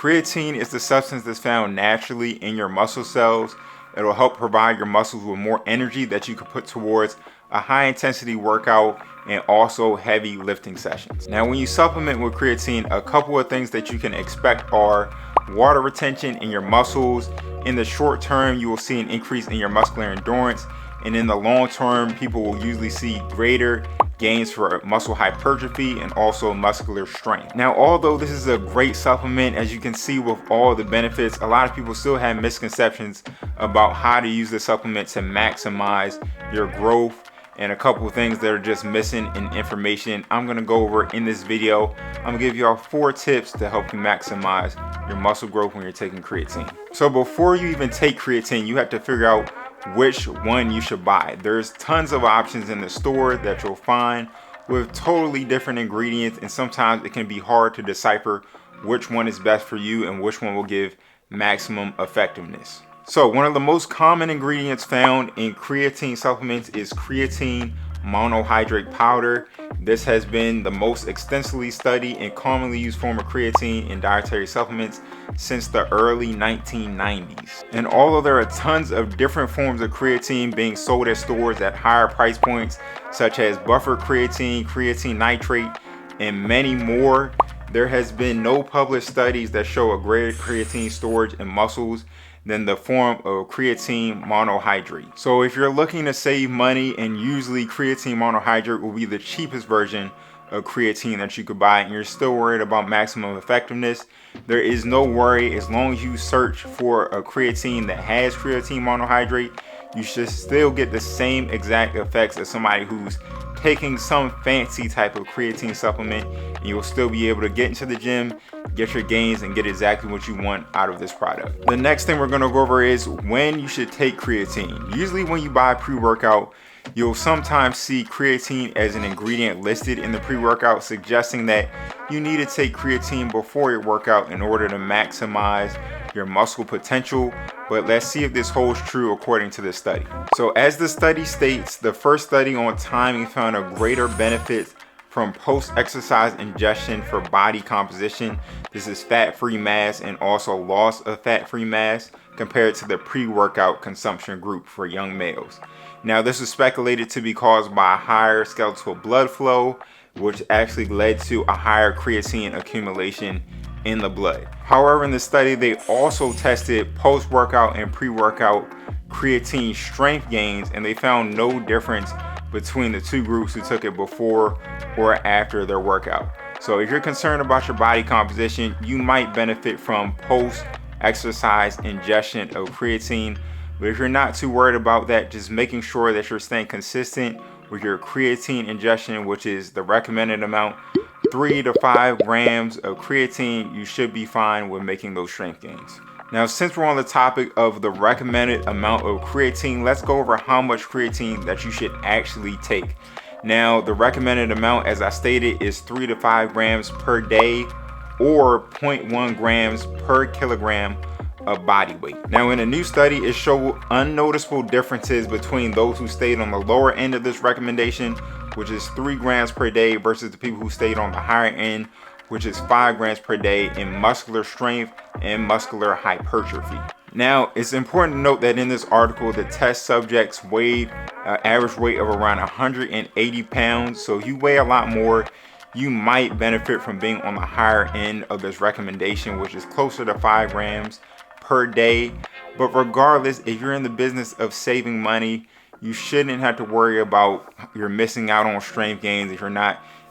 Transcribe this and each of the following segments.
Creatine is the substance that's found naturally in your muscle cells. It'll help provide your muscles with more energy that you can put towards a high intensity workout and also heavy lifting sessions. Now, when you supplement with creatine, a couple of things that you can expect are water retention in your muscles. In the short term, you will see an increase in your muscular endurance, and in the long term, people will usually see greater gains for muscle hypertrophy and also muscular strength. Now, although this is a great supplement, as you can see with all the benefits, a lot of people still have misconceptions about how to use the supplement to maximize your growth, and a couple of things that are just missing in information I'm gonna go over in this video. I'm gonna give y'all 4 tips to help you maximize your muscle growth when you're taking creatine. So before you even take creatine, you have to figure out which one you should buy. There's tons of options in the store that you'll find with totally different ingredients, and sometimes it can be hard to decipher which one is best for you and which one will give maximum effectiveness. So one of the most common ingredients found in creatine supplements is creatine monohydrate powder. This has been the most extensively studied and commonly used form of creatine in dietary supplements since the early 1990s. And although there are tons of different forms of creatine being sold at stores at higher price points, such as buffer creatine, creatine nitrate, and many more, there has been no published studies that show a greater creatine storage in muscles than the form of creatine monohydrate. So if you're looking to save money, and usually creatine monohydrate will be the cheapest version of creatine that you could buy, and you're still worried about maximum effectiveness, there is no worry. As long as you search for a creatine that has creatine monohydrate, you should still get the same exact effects as somebody who's taking some fancy type of creatine supplement, and you'll still be able to get into the gym, get your gains, and get exactly what you want out of this product. The next thing we're going to go over is when you should take creatine. Usually when you buy pre-workout, you'll sometimes see creatine as an ingredient listed in the pre-workout, suggesting that you need to take creatine before your workout in order to maximize your muscle potential. But let's see if this holds true according to this study. So as the study states, the first study on timing found a greater benefit from post-exercise ingestion for body composition. This is fat-free mass and also loss of fat-free mass compared to the pre-workout consumption group for young males. Now, this is speculated to be caused by a higher skeletal blood flow, which actually led to a higher creatine accumulation in the blood. However, in the study, they also tested post-workout and pre-workout creatine strength gains, and they found no difference between the two groups who took it before or after their workout. So if you're concerned about your body composition, you might benefit from post-exercise ingestion of creatine. But if you're not too worried about that, just making sure that you're staying consistent with your creatine ingestion, which is the recommended amount, 3 to 5 grams of creatine, you should be fine with making those strength gains. Now, since we're on the topic of the recommended amount of creatine, let's go over how much creatine that you should actually take. Now, the recommended amount, as I stated, is 3 to 5 grams per day or 0.1 grams per kilogram of body weight. Now, in a new study, it showed unnoticeable differences between those who stayed on the lower end of this recommendation, which is 3 grams per day, versus the people who stayed on the higher end, which is 5 grams per day, in muscular strength and muscular hypertrophy. Now, it's important to note that in this article, the test subjects weighed an average weight of around 180 pounds. So if you weigh a lot more, you might benefit from being on the higher end of this recommendation, which is closer to 5 grams per day. But regardless, if you're in the business of saving money, you shouldn't have to worry about you're missing out on strength gains. If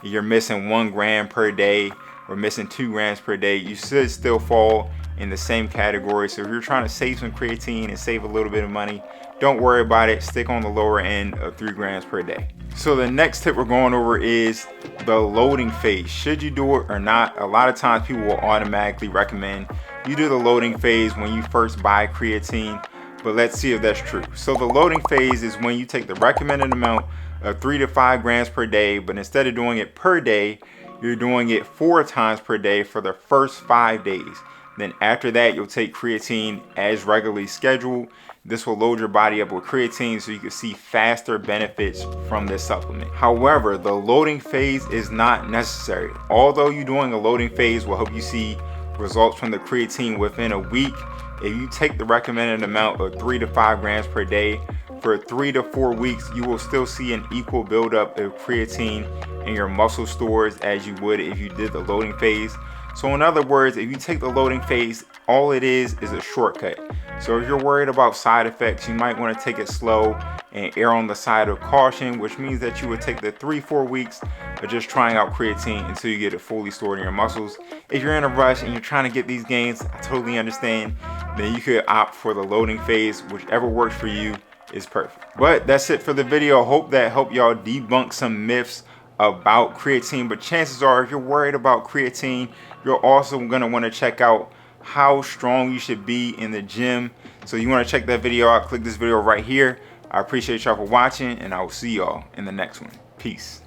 you're missing 1 gram per day or missing 2 grams per day, you should still fall in the same category. So if you're trying to save some creatine and save a little bit of money, don't worry about it. Stick on the lower end of 3 grams per day. So the next tip we're going over is the loading phase. Should you do it or not? A lot of times people will automatically recommend you do the loading phase when you first buy creatine, but let's see if that's true. So the loading phase is when you take the recommended amount of 3 to 5 grams per day, but instead of doing it per day, you're doing it 4 times per day for the first 5 days. Then after that, you'll take creatine as regularly scheduled. This will load your body up with creatine so you can see faster benefits from this supplement. However, the loading phase is not necessary. Although you doing a loading phase will help you see results from the creatine within a week. If you take the recommended amount of 3 to 5 grams per day for 3 to 4 weeks, you will still see an equal buildup of creatine in your muscle stores as you would if you did the loading phase. So in other words, if you take the loading phase, all it is a shortcut. So if you're worried about side effects, you might want to take it slow and err on the side of caution, which means that you would take the 3-4 weeks of just trying out creatine until you get it fully stored in your muscles. If you're in a rush and you're trying to get these gains, I totally understand. Then you could opt for the loading phase. Whichever works for you is perfect. But that's it for the video. Hope that helped y'all debunk some myths about creatine. But chances are, if you're worried about creatine, you're also going to want to check out how strong you should be in the gym. So you want to check that video out, click this video right here. I appreciate y'all for watching, and I will see y'all in the next one. Peace.